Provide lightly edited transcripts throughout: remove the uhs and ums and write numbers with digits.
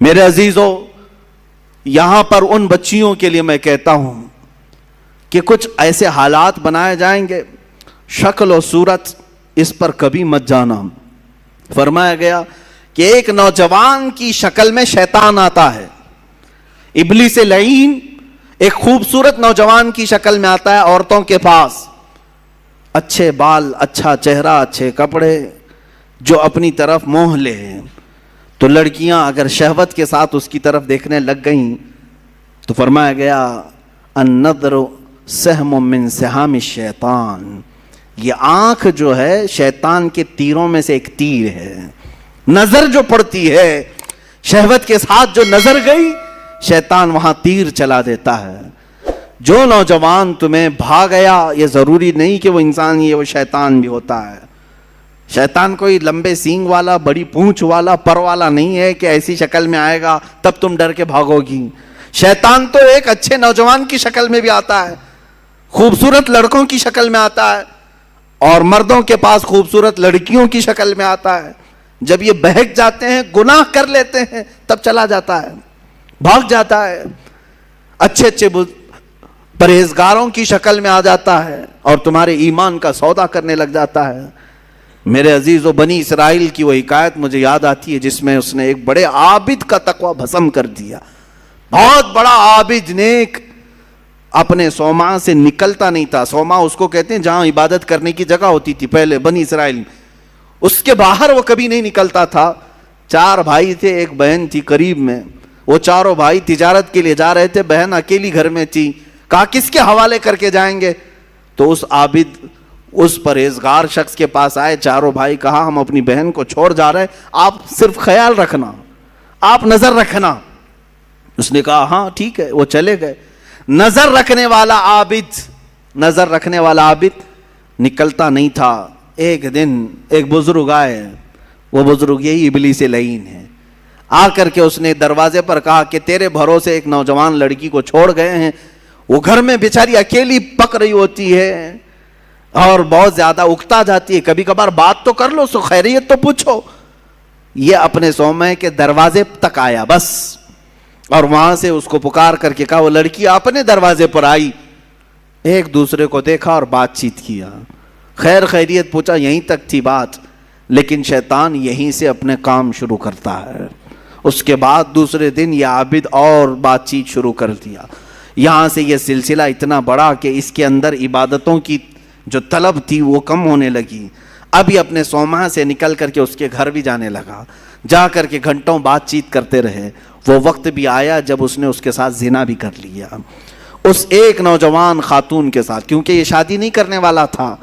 میرے عزیزوں، یہاں پر ان بچیوں کے لیے میں کہتا ہوں کہ کچھ ایسے حالات بنائے جائیں گے، شکل و صورت اس پر کبھی مت جانا۔ فرمایا گیا کہ ایک نوجوان کی شکل میں شیطان آتا ہے، ابلیس لعین ایک خوبصورت نوجوان کی شکل میں آتا ہے عورتوں کے پاس، اچھے بال، اچھا چہرہ، اچھے کپڑے، جو اپنی طرف موہ لے۔ تو لڑکیاں اگر شہوت کے ساتھ اس کی طرف دیکھنے لگ گئیں تو فرمایا گیا النظر سہم من سہام الشیطان، یہ آنکھ جو ہے شیطان کے تیروں میں سے ایک تیر ہے۔ نظر جو پڑتی ہے، شہوت کے ساتھ جو نظر گئی، شیطان وہاں تیر چلا دیتا ہے۔ جو نوجوان تمہیں بھا گیا، یہ ضروری نہیں کہ وہ انسان ہی ہے، وہ شیطان بھی ہوتا ہے۔ شیطان کوئی لمبے سینگ والا، بڑی پونچھ والا، پر والا نہیں ہے کہ ایسی شکل میں آئے گا تب تم ڈر کے بھاگو گی۔ شیطان تو ایک اچھے نوجوان کی شکل میں بھی آتا ہے، خوبصورت لڑکوں کی شکل میں آتا ہے، اور مردوں کے پاس خوبصورت لڑکیوں کی شکل میں آتا ہے۔ جب یہ بہک جاتے ہیں، گناہ کر لیتے ہیں، تب چلا جاتا ہے، بھاگ جاتا ہے، اچھے اچھے پرہیزگاروں کی شکل میں آ جاتا ہے اور تمہارے ایمان کا سودا کرنے لگ جاتا ہے۔ میرے عزیزو، بنی اسرائیل کی وہ حکایت مجھے یاد آتی ہے جس میں اس نے ایک بڑے عابد کا تقوی بھسم کر دیا۔ بہت بڑا عابد، نیک، اپنے صومعہ سے نکلتا نہیں تھا۔ صومعہ اس کو کہتے ہیں جہاں عبادت کرنے کی جگہ ہوتی تھی پہلے بنی اسرائیل میں، اس کے باہر وہ کبھی نہیں نکلتا تھا۔ 4 بھائی تھے، ایک بہن تھی قریب میں، وہ چاروں بھائی تجارت کے لیے جا رہے تھے، بہن اکیلی گھر میں تھی۔ کہا کس کے حوالے کر کے جائیں گے؟ تو اس عابد، اس پرہیزگار شخص کے پاس آئے چاروں بھائی، کہا ہم اپنی بہن کو چھوڑ جا رہے ہیں، آپ صرف خیال رکھنا، آپ نظر رکھنا۔ اس نے کہا ہاں ٹھیک ہے۔ وہ چلے گئے۔ نظر رکھنے والا عابد نکلتا نہیں تھا۔ ایک دن ایک بزرگ آئے، وہ بزرگ یہی ابلیس لعین ہے۔ آ کر کے اس نے دروازے پر کہا کہ تیرے بھروسے ایک نوجوان لڑکی کو چھوڑ گئے ہیں، وہ گھر میں بیچاری اکیلی پک رہی ہوتی ہے اور بہت زیادہ اکتا جاتی ہے، کبھی کبھار بات تو کر لو، سو خیریت تو پوچھو۔ یہ اپنے صومعے کے دروازے تک آیا بس، اور وہاں سے اس کو پکار کر کے کہا، وہ لڑکی اپنے دروازے پر آئی، ایک دوسرے کو دیکھا اور بات چیت کیا، خیر خیریت پوچھا، یہیں تک تھی بات۔ لیکن شیطان یہیں سے اپنے کام شروع کرتا ہے۔ اس کے بعد دوسرے دن یہ عابد اور بات چیت شروع کر دیا۔ یہاں سے یہ سلسلہ اتنا بڑا کہ اس کے اندر عبادتوں کی جو طلب تھی وہ کم ہونے لگی۔ اب یہ اپنے صومعہ سے نکل کر کے اس کے گھر بھی جانے لگا، جا کر کے گھنٹوں بات چیت کرتے رہے۔ وہ وقت بھی آیا جب اس نے اس کے ساتھ زنا بھی کر لیا، اس ایک نوجوان خاتون کے ساتھ، کیونکہ یہ شادی نہیں کرنے والا تھا۔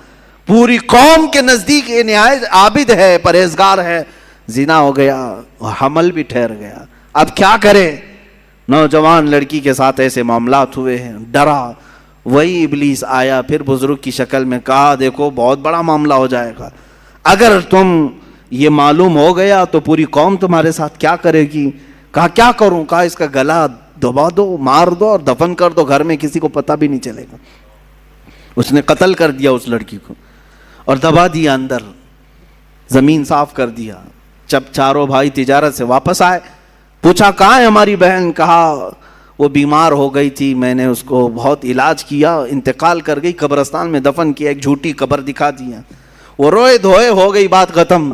پوری قوم کے نزدیک یہ نہایت عابد ہے، پرہیزگار ہے، زنا ہو گیا، حمل بھی ٹھہر گیا۔ اب کیا کرے؟ نوجوان لڑکی کے ساتھ ایسے معاملات ہوئے ہیں، ڈرا۔ وہی ابلیس آیا پھر بزرگ کی شکل میں، کہا دیکھو بہت بڑا معاملہ ہو جائے گا، اگر تم یہ معلوم ہو گیا تو پوری قوم تمہارے ساتھ کیا کرے گی؟ کہا کیا کروں؟ کہا اس کا گلا دبا دو، مار دو اور دفن کر دو، گھر میں کسی کو پتہ بھی نہیں چلے گا۔ اس نے قتل کر دیا اس لڑکی کو اور دبا دیا اندر، زمین صاف کر دیا۔ جب چاروں بھائی تجارت سے واپس آئے، پوچھا کہاں ہے ہماری بہن؟ کہا وہ بیمار ہو گئی تھی، میں نے اس کو بہت علاج کیا، انتقال کر گئی، قبرستان میں دفن کیا، ایک جھوٹی قبر دکھا دیا۔ وہ روئے دھوئے ہو گئی، بات ختم۔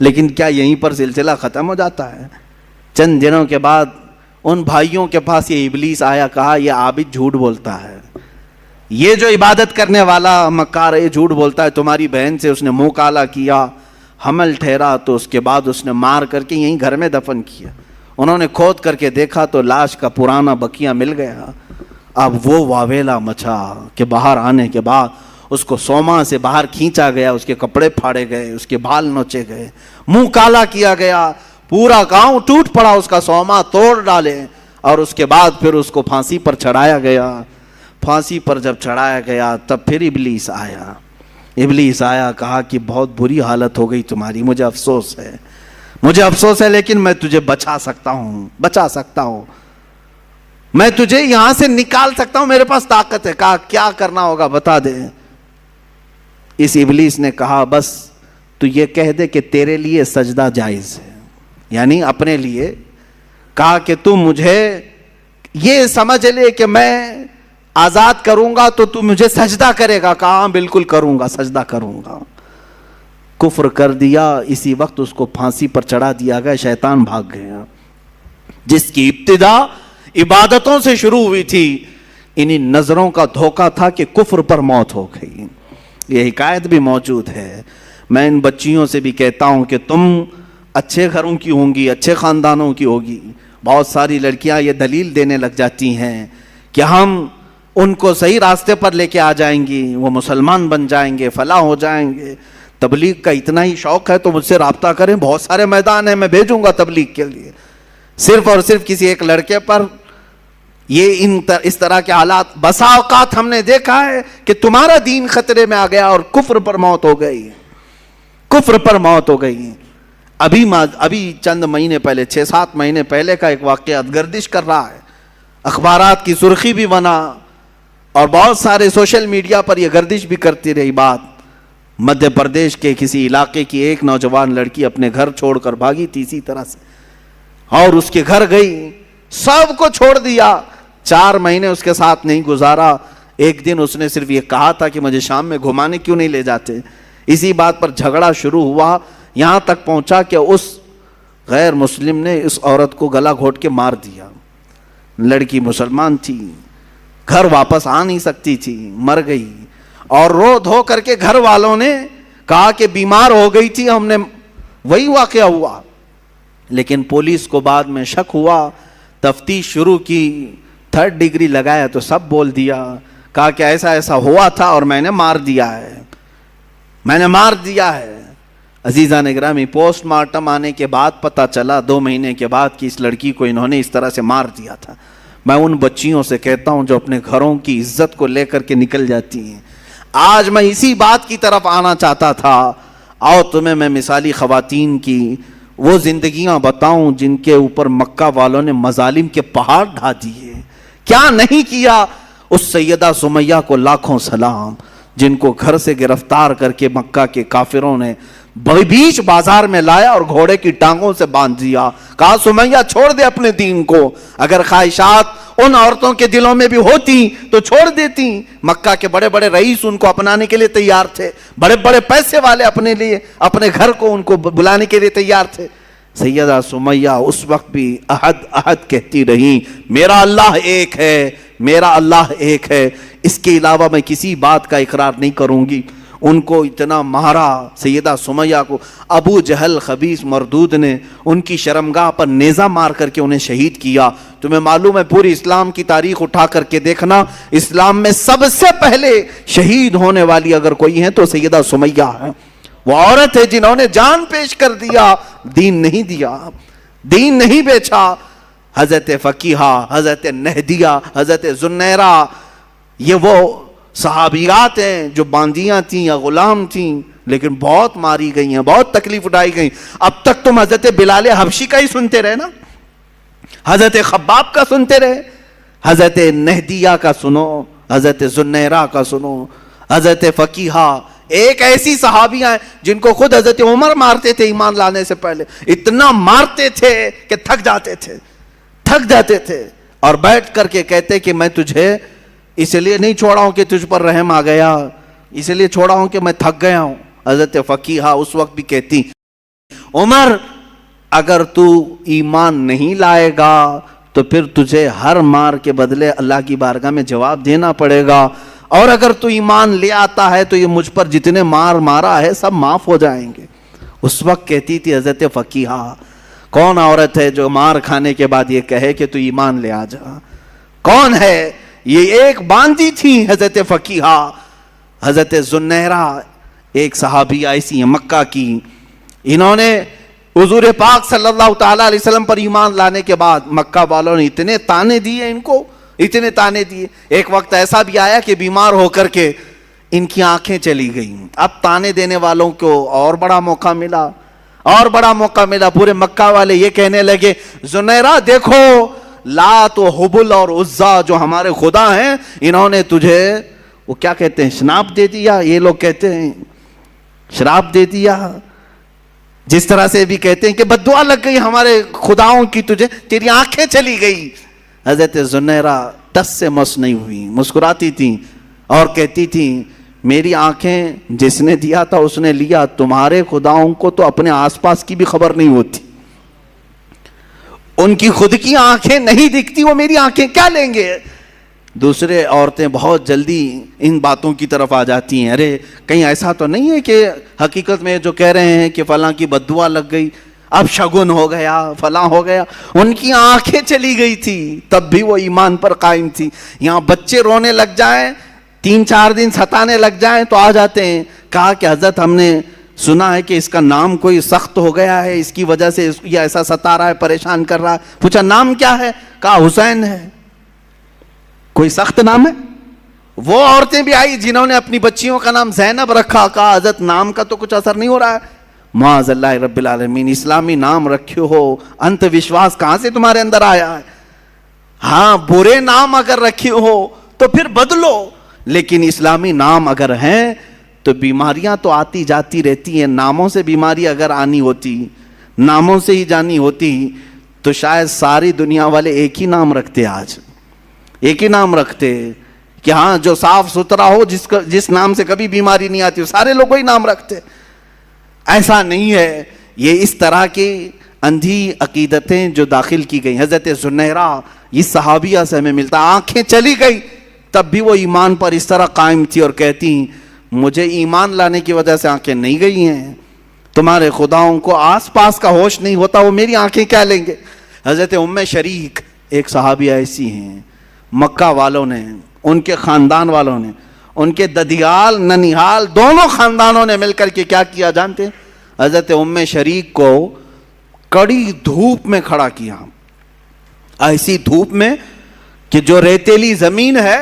لیکن کیا یہیں پر سلسلہ ختم ہو جاتا ہے؟ چند دنوں کے بعد ان بھائیوں کے پاس یہ ابلیس آیا، کہا یہ عابد جھوٹ بولتا ہے، یہ جو عبادت کرنے والا مکار ہے یہ جھوٹ بولتا ہے، تمہاری بہن سے اس نے منہ کالا کیا، حمل ٹھہرا، تو اس کے بعد اس نے مار کر کے یہیں گھر میں دفن کیا۔ انہوں نے کھود کر کے دیکھا تو لاش کا پرانا بقیہ مل گیا۔ اب وہ واویلا مچا کہ باہر آنے کے بعد اس کو صومعہ سے باہر کھینچا گیا، اس کے کپڑے پھاڑے گئے، اس کے بال نوچے گئے، منہ کالا کیا گیا، پورا گاؤں ٹوٹ پڑا، اس کا صومعہ توڑ ڈالے، اور اس کے بعد پھر اس کو پھانسی پر چڑھایا گیا۔ پھانسی پر جب چڑھایا گیا تب پھر ابلیس آیا۔ ابلیس آیا، کہا کہ بہت بری حالت ہو گئی تمہاری، مجھے افسوس ہے، لیکن میں تجھے بچا سکتا ہوں، میں تجھے یہاں سے نکال سکتا ہوں، میرے پاس طاقت ہے۔ کہا کیا کرنا ہوگا بتا دے۔ اس ابلیس نے کہا بس تو یہ کہہ دے کہ تیرے لیے سجدہ جائز ہے، یعنی اپنے لیے کہا کہ تو مجھے یہ سمجھ لے کہ میں آزاد کروں گا تو تو مجھے سجدہ کرے گا. کہا ہاں بالکل کروں گا, سجدہ کروں گا. کفر کر دیا. اسی وقت اس کو پھانسی پر چڑھا دیا گیا. شیطان بھاگ گیا. جس کی ابتدا عبادتوں سے شروع ہوئی تھی, انہی نظروں کا دھوکہ تھا کہ کفر پر موت ہو گئی. یہ حکایت بھی موجود ہے. میں ان بچیوں سے بھی کہتا ہوں کہ تم اچھے گھروں کی ہوں گی, اچھے خاندانوں کی ہوگی. بہت ساری لڑکیاں یہ دلیل دینے لگ جاتی ہیں کہ ہم ان کو صحیح راستے پر لے کے آ جائیں گی, وہ مسلمان بن جائیں گے, فلاں ہو جائیں گے. تبلیغ کا اتنا ہی شوق ہے تو مجھ سے رابطہ کریں, بہت سارے میدان ہیں, میں بھیجوں گا تبلیغ کے لیے. صرف اور صرف کسی ایک لڑکے پر یہ اس طرح کے حالات, بسا اوقات ہم نے دیکھا ہے کہ تمہارا دین خطرے میں آ گیا اور کفر پر موت ہو گئی, کفر پر موت ہو گئی. ابھی چند مہینے پہلے, 6-7 مہینے پہلے کا ایک واقعہ گردش کر رہا ہے, اخبارات کی سرخی بھی بنا اور بہت سارے سوشل میڈیا پر یہ گردش بھی کرتی رہی بات. مدھیہ پردیش کے کسی علاقے کی ایک نوجوان لڑکی اپنے گھر چھوڑ کر بھاگی تھی اسی طرح سے, اور اس کے گھر گئی, سب کو چھوڑ دیا, 4 مہینے اس کے ساتھ نہیں گزارا. ایک دن اس نے صرف یہ کہا تھا کہ مجھے شام میں گھمانے کیوں نہیں لے جاتے. اسی بات پر جھگڑا شروع ہوا, یہاں تک پہنچا کہ اس غیر مسلم نے اس عورت کو گلا گھونٹ کے مار دیا. لڑکی مسلمان تھی, گھر واپس آ نہیں سکتی تھی, مر گئی. اور رو دھو کر کے گھر والوں نے کہا کہ بیمار ہو گئی تھی, ہم نے وہی واقعہ ہوا. لیکن پولیس کو بعد میں شک ہوا, تفتیش شروع کی, 3rd ڈگری لگایا تو سب بول دیا. کہا کہ ایسا ایسا ہوا تھا اور میں نے مار دیا ہے, میں نے مار دیا ہے. عزیزان گرامی, پوسٹ مارٹم آنے کے بعد پتہ چلا 2 مہینے کے بعد کہ اس لڑکی کو انہوں نے اس طرح سے مار دیا تھا. میں ان بچیوں سے کہتا ہوں جو اپنے گھروں کی عزت کو لے کر کے نکل جاتی ہیں. آج میں اسی بات کی طرف آنا چاہتا تھا. آؤ تمہیں میں مثالی خواتین کی وہ زندگیاں بتاؤں جن کے اوپر مکہ والوں نے مظالم کے پہاڑ ڈھا دیے. کیا نہیں کیا. اس سیدہ سمیہ کو لاکھوں سلام, جن کو گھر سے گرفتار کر کے مکہ کے کافروں نے بیچ بازار میں لایا اور گھوڑے کی ٹانگوں سے باندھ دیا. کہا سمیہ چھوڑ دے اپنے دین کو. اگر خواہشات ان عورتوں کے دلوں میں بھی ہوتی تو چھوڑ دیتی. مکہ کے بڑے بڑے رئیس ان کو اپنانے کے لیے تیار تھے, بڑے بڑے پیسے والے اپنے لیے اپنے گھر کو ان کو بلانے کے لیے تیار تھے. سیدہ سمیہ اس وقت بھی احد احد کہتی رہی, میرا اللہ ایک ہے, میرا اللہ ایک ہے, اس کے علاوہ میں کسی بات کا اقرار نہیں کروں گی. ان کو اتنا مارا سیدہ سمیہ کو. ابو جہل خبیث مردود نے ان کی شرمگاہ پر نیزہ مار کر کے انہیں شہید کیا. تمہیں معلوم ہے پوری اسلام کی تاریخ اٹھا کر کے دیکھنا, اسلام میں سب سے پہلے شہید ہونے والی اگر کوئی ہیں تو سیدہ سمیہ ہے. وہ عورت ہے جنہوں نے جان پیش کر دیا, دین نہیں دیا, دین نہیں بیچا. حضرت فقیہہ, حضرت نہدیہ, حضرت زنیرہ, یہ وہ صحابیات ہیں جو باندیاں تھیں یا غلام تھیں لیکن بہت ماری گئی ہیں, بہت تکلیف اٹھائی گئی. اب تک تم حضرت بلال حبشی کا ہی سنتے رہے نا, حضرت خباب کا سنتے رہے, حضرت نہدیہ کا سنو, حضرت زنیرہ کا سنو, حضرت فقیہہ. ایک ایسی صحابیاں ہیں جن کو خود حضرت عمر مارتے تھے ایمان لانے سے پہلے, اتنا مارتے تھے کہ تھک جاتے تھے اور بیٹھ کر کے کہتے کہ میں تجھے اس لیے نہیں چھوڑا ہوں کہ تجھ پر رحم آ گیا, اس لیے چھوڑا ہوں کہ میں تھک گیا ہوں. حضرت فقیہہ اس وقت بھی کہتی, عمر اگر تو ایمان نہیں لائے گا تو پھر تجھے ہر مار کے بدلے اللہ کی بارگاہ میں جواب دینا پڑے گا, اور اگر تو ایمان لے آتا ہے تو یہ مجھ پر جتنے مار مارا ہے سب معاف ہو جائیں گے. اس وقت کہتی تھی حضرت فقیہہ, کون عورت ہے جو مار کھانے کے بعد یہ کہے کہ تو ایمان لے آ جا, کون ہے؟ یہ ایک باندی تھی حضرت فقیہہ. حضرت زنیرہ ایک صحابیہ ایسی ہیں مکہ کی, انہوں نے حضور پاک صلی اللہ تعالیٰ علیہ وسلم پر ایمان لانے کے بعد مکہ والوں نے اتنے تانے دیے ان کو, اتنے تانے دیے. ایک وقت ایسا بھی آیا کہ بیمار ہو کر کے ان کی آنکھیں چلی گئیں. اب تانے دینے والوں کو اور بڑا موقع ملا. پورے مکہ والے یہ کہنے لگے, زنیرہ دیکھو لات و حبل اور عزا جو ہمارے خدا ہیں, انہوں نے تجھے وہ کیا کہتے ہیں شناپ دے دیا, یہ لوگ کہتے ہیں شراب دے دیا. جس طرح سے بھی کہتے ہیں کہ بد دعا لگ گئی ہمارے خداؤں کی تجھے، تیری آنکھیں چلی گئی. حضرت زنیرہ ٹس سے مس نہیں ہوئی، مسکراتی تھیں اور کہتی تھیں میری آنکھیں جس نے دیا تھا اس نے لیا، تمہارے خداؤں کو تو اپنے آس پاس کی بھی خبر نہیں ہوتی، ان کی خود کی آنکھیں نہیں دکھتی، وہ میری آنکھیں کیا لیں گے. دوسرے عورتیں بہت جلدی ان باتوں کی طرف آ جاتی ہیں، ارے کہیں ایسا تو نہیں ہے کہ حقیقت میں جو کہہ رہے ہیں کہ فلاں کی بد دعا لگ گئی، اب شگن ہو گیا، فلاں ہو گیا. ان کی آنکھیں چلی گئی تھی تب بھی وہ ایمان پر قائم تھی. یہاں بچے رونے لگ جائیں، 3-4 دن ستانے لگ جائیں تو آ جاتے ہیں. کہا کہ حضرت ہم نے سنا ہے کہ اس کا نام کوئی سخت ہو گیا ہے، اس کی وجہ سے یہ ایسا ستا رہا ہے، پریشان کر رہا ہے. پوچھا نام کیا ہے؟ کہا حسین ہے. کوئی سخت نام ہے؟ وہ عورتیں بھی آئی جنہوں نے اپنی بچیوں کا نام زینب رکھا. کہا حضرت نام کا تو کچھ اثر نہیں ہو رہا ہے. معاذ اللہ رب العالمین، اسلامی نام رکھے ہو، انت وشواس کہاں سے تمہارے اندر آیا ہے؟ ہاں برے نام اگر رکھے ہو تو پھر بدلو، لیکن اسلامی نام اگر ہیں تو بیماریاں تو آتی جاتی رہتی ہیں. ناموں سے بیماری اگر آنی ہوتی، ناموں سے ہی جانی ہوتی تو شاید ساری دنیا والے ایک ہی نام رکھتے، آج ایک ہی نام رکھتے کہ ہاں جو صاف ستھرا ہو، جس نام سے کبھی بیماری نہیں آتی، سارے لوگ وہی نام رکھتے. ایسا نہیں ہے. یہ اس طرح کی اندھی عقیدتیں جو داخل کی گئی. حضرت زنیرہ اس صحابیہ سے ہمیں ملتا، آنکھیں چلی گئی تب بھی وہ ایمان پر اس طرح قائم تھی اور کہتی مجھے ایمان لانے کی وجہ سے آنکھیں نہیں گئی ہیں، تمہارے خداؤں کو آس پاس کا ہوش نہیں ہوتا، وہ میری آنکھیں کیا لیں گے. حضرت ام شریک ایک صحابیہ ایسی ہیں، مکہ والوں نے، ان کے خاندان والوں نے، ان کے ددیال ننیحال دونوں خاندانوں نے مل کر کے کیا کیا جانتے ہیں؟ حضرت ام شریک کو کڑی دھوپ میں کھڑا کیا، ایسی دھوپ میں کہ جو ریتیلی زمین ہے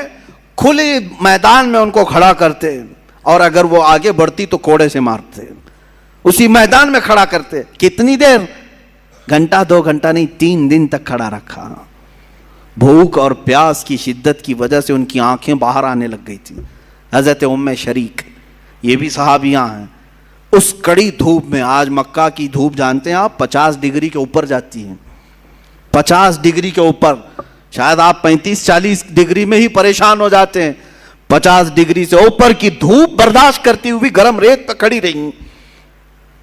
کھلے میدان میں ان کو کھڑا کرتے، اور اگر وہ آگے بڑھتی تو کوڑے سے مارتے. اسی میدان میں کھڑا کرتے. کتنی دیر؟ گھنٹہ 2 گھنٹہ نہیں، 3 دن تک کھڑا رکھا. بھوک اور پیاس کی شدت کی وجہ سے ان کی آنکھیں باہر آنے لگ گئی تھی. حضرت ام شریک یہ بھی صحابیاں ہیں. اس کڑی دھوپ میں، آج مکہ کی دھوپ جانتے ہیں آپ 50 ڈگری کے اوپر جاتی ہیں، 50 ڈگری کے اوپر. شاید آپ 35-40 ڈگری میں ہی پریشان ہو جاتے ہیں. 50 ڈگری سے اوپر کی دھوپ برداشت کرتی ہوئی گرم ریت پہ کھڑی رہی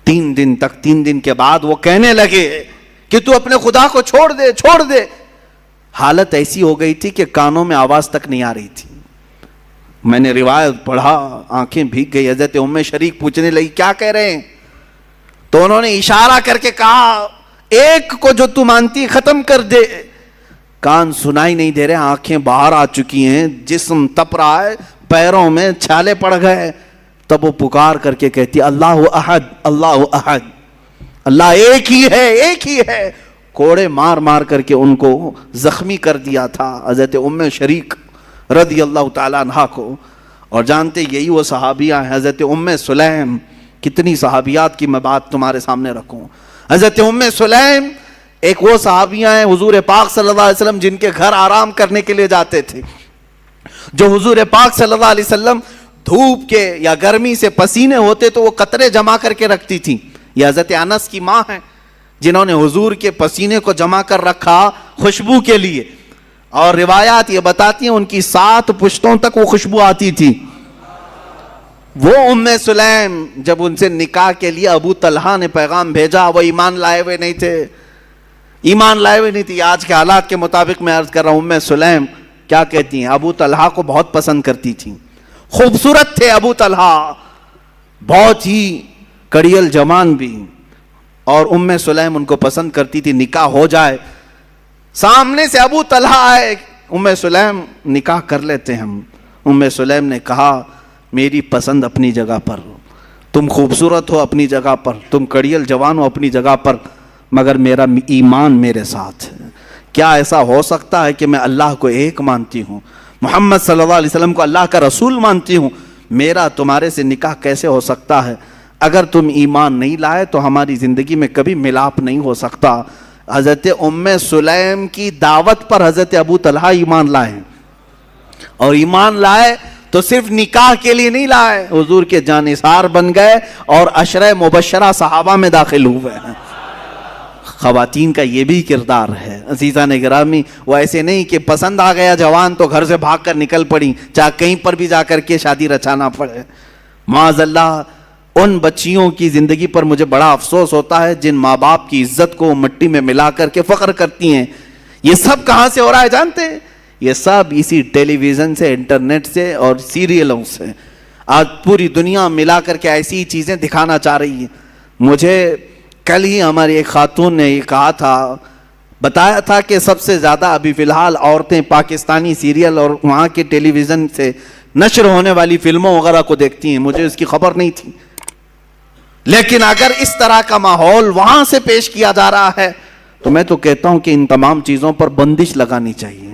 3 دن تک. 3 دن کے بعد وہ کہنے لگے کہ تو اپنے خدا کو چھوڑ دے، چھوڑ دے. حالت ایسی ہو گئی تھی کہ کانوں میں آواز تک نہیں آ رہی تھی. میں نے روایت پڑھا، آنکھیں بھیگ گئی. حضرت ام شریک پوچھنے لگی کیا کہہ رہے ہیں؟ تو انہوں نے اشارہ کر کے کہا ایک کو جو تو مانتی ختم کر دے. کان سنائی نہیں دے رہے، آنکھیں باہر آ چکی ہیں، جسم تپ رہا ہے، پیروں میں چھالے پڑ گئے. تب وہ پکار کر کے کہتی اللہ احد، اللہ احد، اللہ ایک ہی ہے، ایک ہی ہے. کوڑے مار مار کر کے ان کو زخمی کر دیا تھا حضرت ام شریک رضی اللہ تعالیٰ عنہ کو. اور جانتے یہی وہ صحابیہ ہیں. حضرت ام سلیم، کتنی صحابیات کی میں بات تمہارے سامنے رکھوں. حضرت ام سلیم ایک وہ صحابیہ ہیں حضور پاک صلی اللہ علیہ وسلم جن کے گھر آرام کرنے کے لیے جاتے تھے، جو حضور پاک صلی اللہ علیہ وسلم دھوپ کے یا گرمی سے پسینے ہوتے تو وہ قطرے جمع کر کے رکھتی تھی. یہ حضرت انس کی ماں ہیں جنہوں نے حضور کے پسینے کو جمع کر رکھا خوشبو کے لیے. اور روایات یہ بتاتی ہیں ان کی 7 پشتوں تک وہ خوشبو آتی تھی. وہ ام سلیم جب ان سے نکاح کے لیے ابو طلحہ نے پیغام بھیجا، وہ ایمان لائے ہوئے نہیں تھے، ایمان لائے ہوئے نہیں تھی. آج کے حالات کے مطابق میں عرض کر رہا ہوں، ام سلیم کیا کہتی ہیں؟ ابو طلحہ کو بہت پسند کرتی تھیں، خوبصورت تھے ابو طلحہ، بہت ہی کڑیل جوان بھی. اور ام سلیم ان کو پسند کرتی تھی. نکاح ہو جائے، سامنے سے ابو طلحہ آئے، ام سلیم نکاح کر لیتے ہم. ام سلیم نے کہا میری پسند اپنی جگہ پر، تم خوبصورت ہو اپنی جگہ پر، تم کڑیل جوان ہو اپنی جگہ پر، مگر میرا ایمان میرے ساتھ ہے. کیا ایسا ہو سکتا ہے کہ میں اللہ کو ایک مانتی ہوں، محمد صلی اللہ علیہ وسلم کو اللہ کا رسول مانتی ہوں، میرا تمہارے سے نکاح کیسے ہو سکتا ہے؟ اگر تم ایمان نہیں لائے تو ہماری زندگی میں کبھی ملاپ نہیں ہو سکتا. حضرت ام سلیم کی دعوت پر حضرت ابو طلحہ ایمان لائے، اور ایمان لائے تو صرف نکاح کے لیے نہیں لائے، حضور کے جانثار بن گئے اور عشرہ مبشرہ صحابہ میں داخل ہوئے ہیں۔ خواتین کا یہ بھی کردار ہے عزیزان گرامی، وہ ایسے نہیں کہ پسند آ گیا جوان تو گھر سے بھاگ کر نکل پڑی، چاہے کہیں پر بھی جا کر کے شادی رچانا پڑے۔ معاذ اللہ، ان بچیوں کی زندگی پر مجھے بڑا افسوس ہوتا ہے جن ماں باپ کی عزت کو مٹی میں ملا کر کے فخر کرتی ہیں۔ یہ سب کہاں سے ہو رہا ہے جانتے ہیں؟ یہ سب اسی ٹیلی ویژن سے، انٹرنیٹ سے اور سیریلوں سے۔ آج پوری دنیا ملا کر کے ایسی چیزیں دکھانا چاہ رہی ہے۔ مجھے کل ہی ہماری ایک خاتون نے یہ کہا تھا، بتایا تھا کہ سب سے زیادہ ابھی فی الحال عورتیں پاکستانی سیریل اور وہاں کے ٹیلی ویژن سے نشر ہونے والی فلموں وغیرہ کو دیکھتی ہیں۔ مجھے اس کی خبر نہیں تھی، لیکن اگر اس طرح کا ماحول وہاں سے پیش کیا جا رہا ہے تو میں تو کہتا ہوں کہ ان تمام چیزوں پر بندش لگانی چاہیے۔